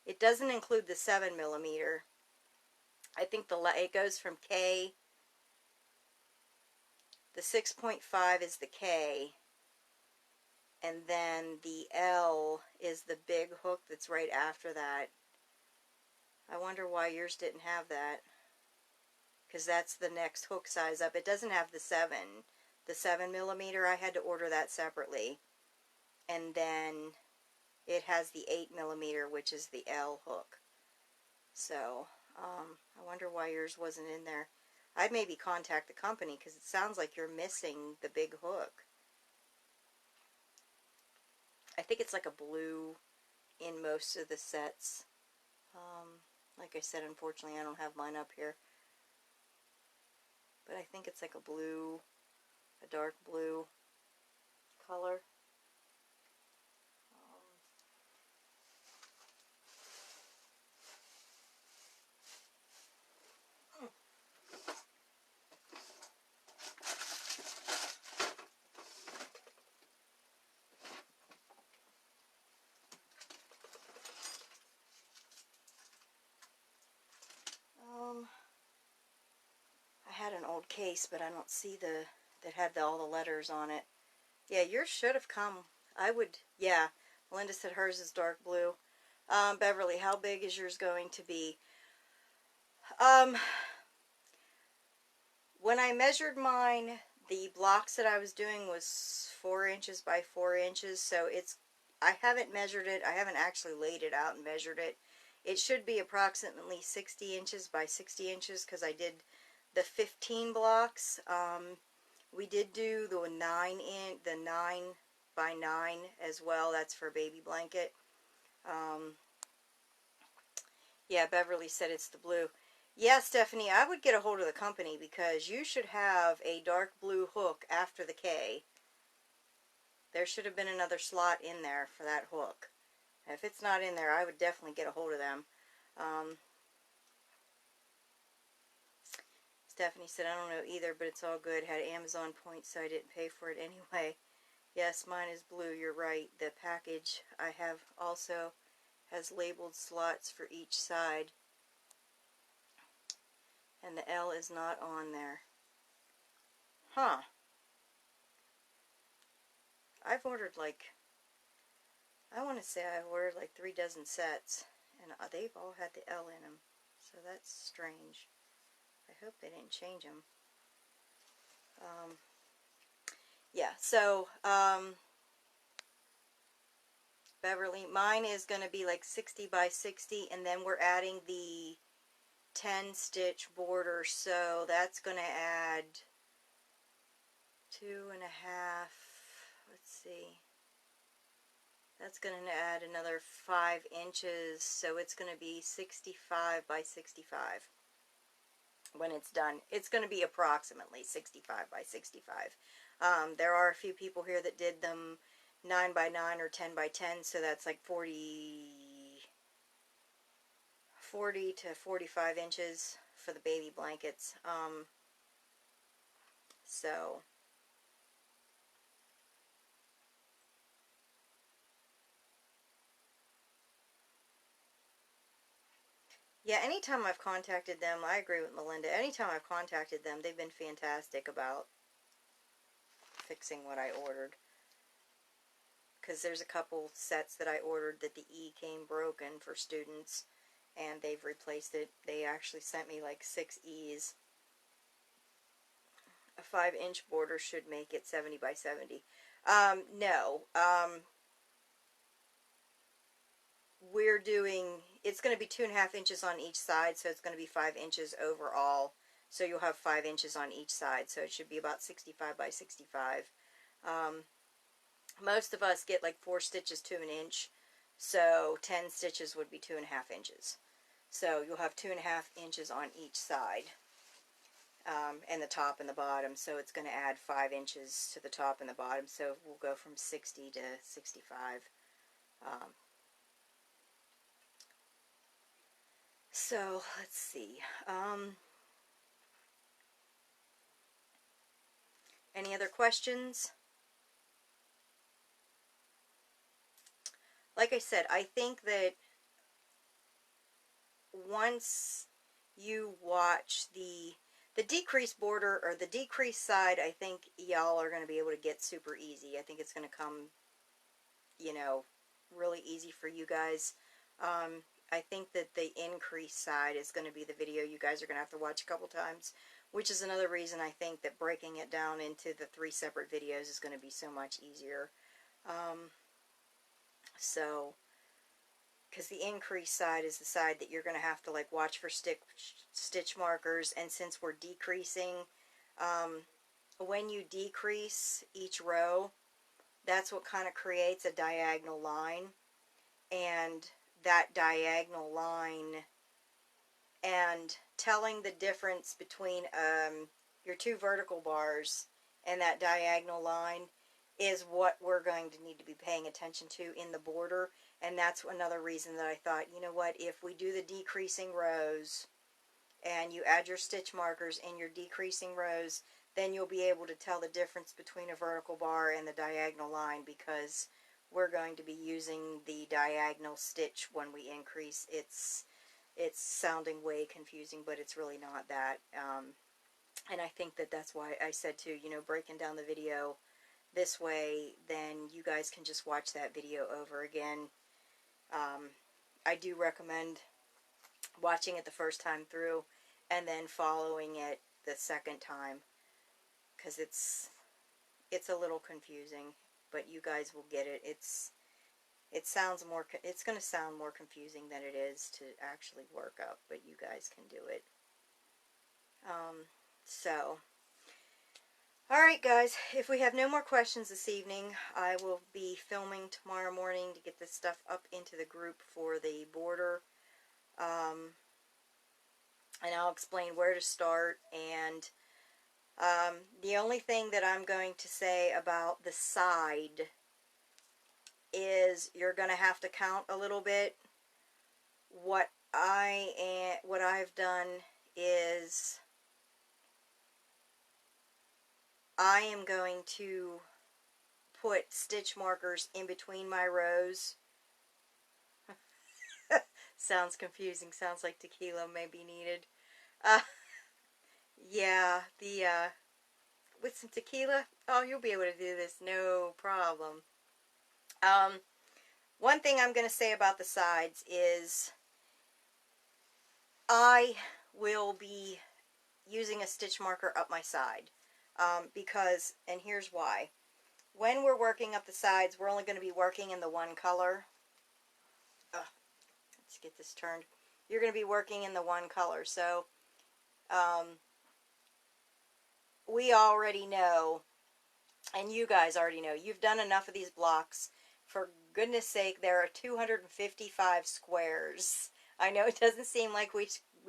A: It doesn't include the 7mm. I think it goes from K. The 6.5 is the K, and then the L is the big hook that's right after that. I wonder why yours didn't have that, because that's the next hook size up. It doesn't have the 7. The 7mm, I had to order that separately. And then it has the 8mm, which is the L hook. So, I wonder why yours wasn't in there. I'd maybe contact the company, because it sounds like you're missing the big hook. I think it's like a blue in most of the sets. Like I said, unfortunately, I don't have mine up here. But I think it's like a blue, a dark blue color. I had an old case, but I don't see that had all the letters on it. Yeah, yours should have come. Yeah, Melinda said hers is dark blue. Beverly, how big is yours going to be? When I measured mine, the blocks that I was doing was 4 inches by 4 inches, so I haven't measured it. I haven't actually laid it out and measured it. It should be approximately 60 inches by 60 inches because I did the 15 blocks. We did do the 9 by 9 as well. That's for baby blanket. Yeah, Beverly said it's the blue. Yeah, Stephanie, I would get a hold of the company because you should have a dark blue hook after the K. There should have been another slot in there for that hook. If it's not in there, I would definitely get a hold of them. Stephanie said, I don't know either, but it's all good. Had Amazon points, so I didn't pay for it anyway. Yes, mine is blue. You're right. The package I have also has labeled slots for each side. And the L is not on there. Huh. I've ordered I want to say I ordered like 3 dozen sets, and they've all had the L in them. So that's strange. I hope they didn't change them. Yeah, so, Beverly, mine is going to be like 60 by 60, and then we're adding the 10 stitch border, so that's going to add 2.5, let's see, that's going to add another 5 inches, so it's going to be 65 by 65 when it's done. It's going to be approximately 65 by 65. There are a few people here that did them 9 by 9 or 10 by 10, so that's like 40 to 45 inches for the baby blankets. So yeah, anytime I've contacted them, I agree with Melinda. Anytime I've contacted them, they've been fantastic about fixing what I ordered. because there's a couple sets that I ordered that the E came broken for students, and they've replaced it. They actually sent me like 6 E's. A 5-inch border should make it 70 by 70. No. We're doing, it's going to be 2.5 inches on each side, so it's going to be 5 inches overall. So you'll have 5 inches on each side, so it should be about 65 by 65. Most of us get like 4 stitches to an inch, so 10 stitches would be 2.5 inches. So you'll have 2.5 inches on each side, and the top and the bottom. So it's going to add 5 inches to the top and the bottom. So we'll go from 60 to 65. So let's see. Any other questions? Like I said, I think that once you watch the decreased border, or the decreased side, I think y'all are going to be able to get super easy. I think it's going to come, you know, really easy for you guys. I think that the increased side is going to be the video you guys are going to have to watch a couple times, which is another reason I think that breaking it down into the 3 separate videos is going to be so much easier. So, because the increased side is the side that you're going to have to like watch for stitch markers, and since we're decreasing, when you decrease each row, that's what kind of creates a diagonal line, and that diagonal line, and telling the difference between your 2 vertical bars and that diagonal line is what we're going to need to be paying attention to in the border. And that's another reason that I thought, you know what, if we do the decreasing rows and you add your stitch markers in your decreasing rows, then you'll be able to tell the difference between a vertical bar and the diagonal line, because we're going to be using the diagonal stitch when we increase. It's sounding way confusing, but it's really not that. And I think that that's why I said too, you know, breaking down the video this way, then you guys can just watch that video over again. I do recommend watching it the first time through and then following it the second time, because it's a little confusing, but you guys will get it. It's going to sound more confusing than it is to actually work up, but you guys can do it. So, alright guys, if we have no more questions this evening, I will be filming tomorrow morning to get this stuff up into the group for the border. And I'll explain where to start, and the only thing that I'm going to say about the side is you're going to have to count a little bit. What I've done is I am going to put stitch markers in between my rows. Sounds confusing. Sounds like tequila may be needed. Yeah, with some tequila, oh, you'll be able to do this, no problem. One thing I'm going to say about the sides is I will be using a stitch marker up my side, because, and here's why. When we're working up the sides, we're only going to be working in the one color. Let's get this turned. You're going to be working in the one color, so we already know, and you guys already know, you've done enough of these blocks. For goodness sake, there are 255 squares. I know it doesn't seem like we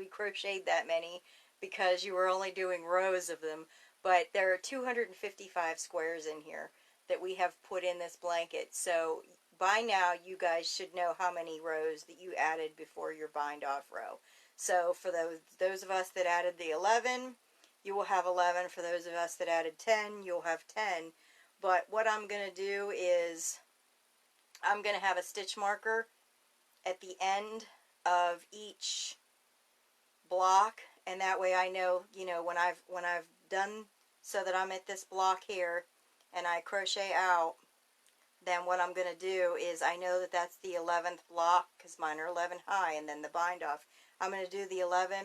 A: crocheted that many because you were only doing rows of them, but there are 255 squares in here that we have put in this blanket. So by now you guys should know how many rows that you added before your bind off row. So for those of us that added the 11, you will have 11. For those of us that added 10, you'll have 10. But what I'm going to do is I'm going to have a stitch marker at the end of each block, and that way I know, you know, when I've done so that I'm at this block here and I crochet out, then what I'm going to do is, I know that that's the 11th block, because mine are 11 high, and then the bind off. I'm going to do the 11,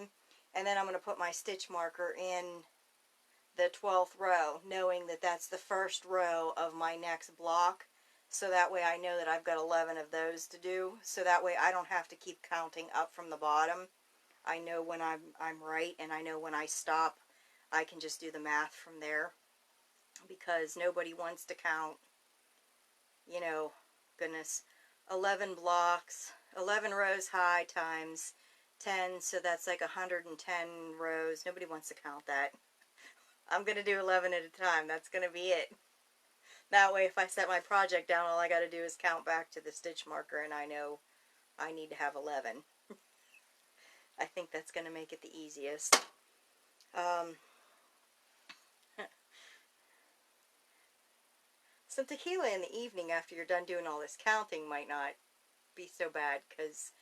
A: and then I'm going to put my stitch marker in the 12th row, knowing that that's the first row of my next block. So that way I know that I've got 11 of those to do. So that way I don't have to keep counting up from the bottom. I know when I'm right, and I know when I stop. I can just do the math from there, because nobody wants to count, you know, goodness, 11 blocks, 11 rows high times 10, so that's like 110 rows. Nobody wants to count that. I'm going to do 11 at a time. That's going to be it. That way, if I set my project down, all I got to do is count back to the stitch marker, and I know I need to have 11. I think that's going to make it the easiest. Some tequila in the evening after you're done doing all this counting might not be so bad, because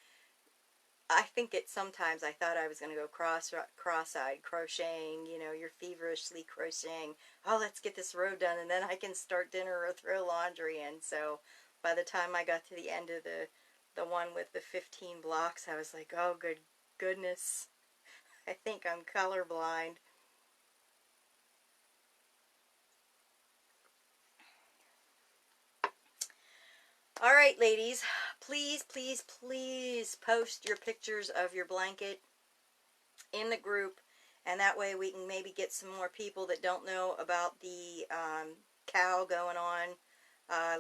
A: I think sometimes I thought I was going to go cross-eyed crocheting, you know, you're feverishly crocheting, oh, let's get this row done, and then I can start dinner or throw laundry in. So by the time I got to the end of the one with the 15 blocks, I was like, oh, goodness, I think I'm colorblind. All right, ladies, please, please, please post your pictures of your blanket in the group, and that way we can maybe get some more people that don't know about the cow going on.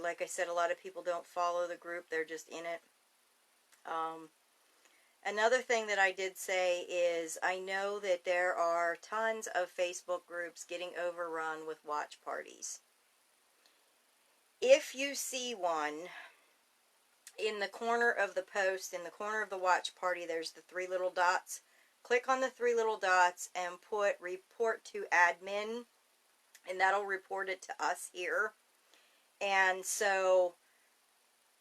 A: Like I said, a lot of people don't follow the group, they're just in it. Another thing that I did say is, I know that there are tons of Facebook groups getting overrun with watch parties. If you see one, in the corner of the post, in the corner of the watch party, there's the 3 little dots. Click on the 3 little dots and put report to admin, and that'll report it to us here. And so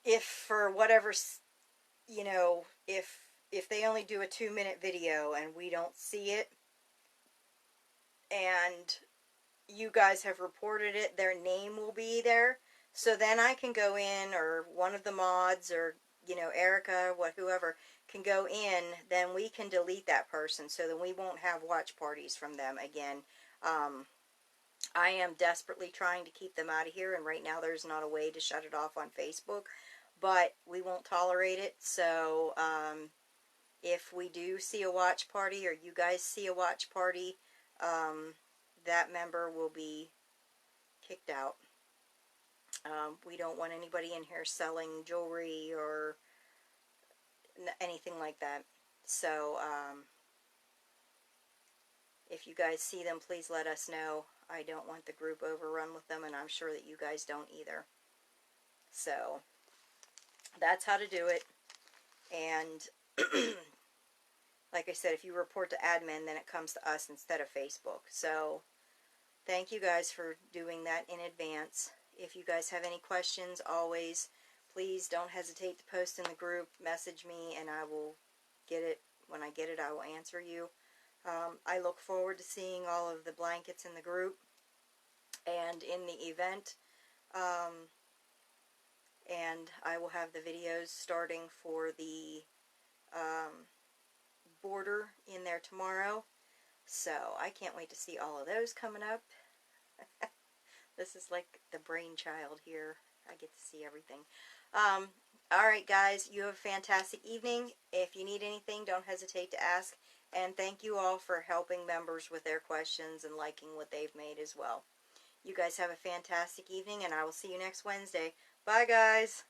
A: if for whatever, you know, if they only do a 2-minute video and we don't see it, and you guys have reported it, their name will be there. So then I can go in, or one of the mods, or, you know, Erica, whoever can go in, then we can delete that person, so then we won't have watch parties from them again. I am desperately trying to keep them out of here, and right now there's not a way to shut it off on Facebook, but we won't tolerate it. So if we do see a watch party, or you guys see a watch party, that member will be kicked out. We don't want anybody in here selling jewelry or anything like that. So if you guys see them, please let us know. I don't want the group overrun with them, and I'm sure that you guys don't either. So that's how to do it. And like I said, if you report to admin, then it comes to us instead of Facebook. So thank you guys for doing that in advance. If you guys have any questions, always, please don't hesitate to post in the group. Message me, and I will get it. When I get it, I will answer you. I look forward to seeing all of the blankets in the group and in the event. And I will have the videos starting for the border in there tomorrow. So I can't wait to see all of those coming up. This is like the brainchild here. I get to see everything. Alright guys, you have a fantastic evening. If you need anything, don't hesitate to ask. And thank you all for helping members with their questions and liking what they've made as well. You guys have a fantastic evening, and I will see you next Wednesday. Bye guys!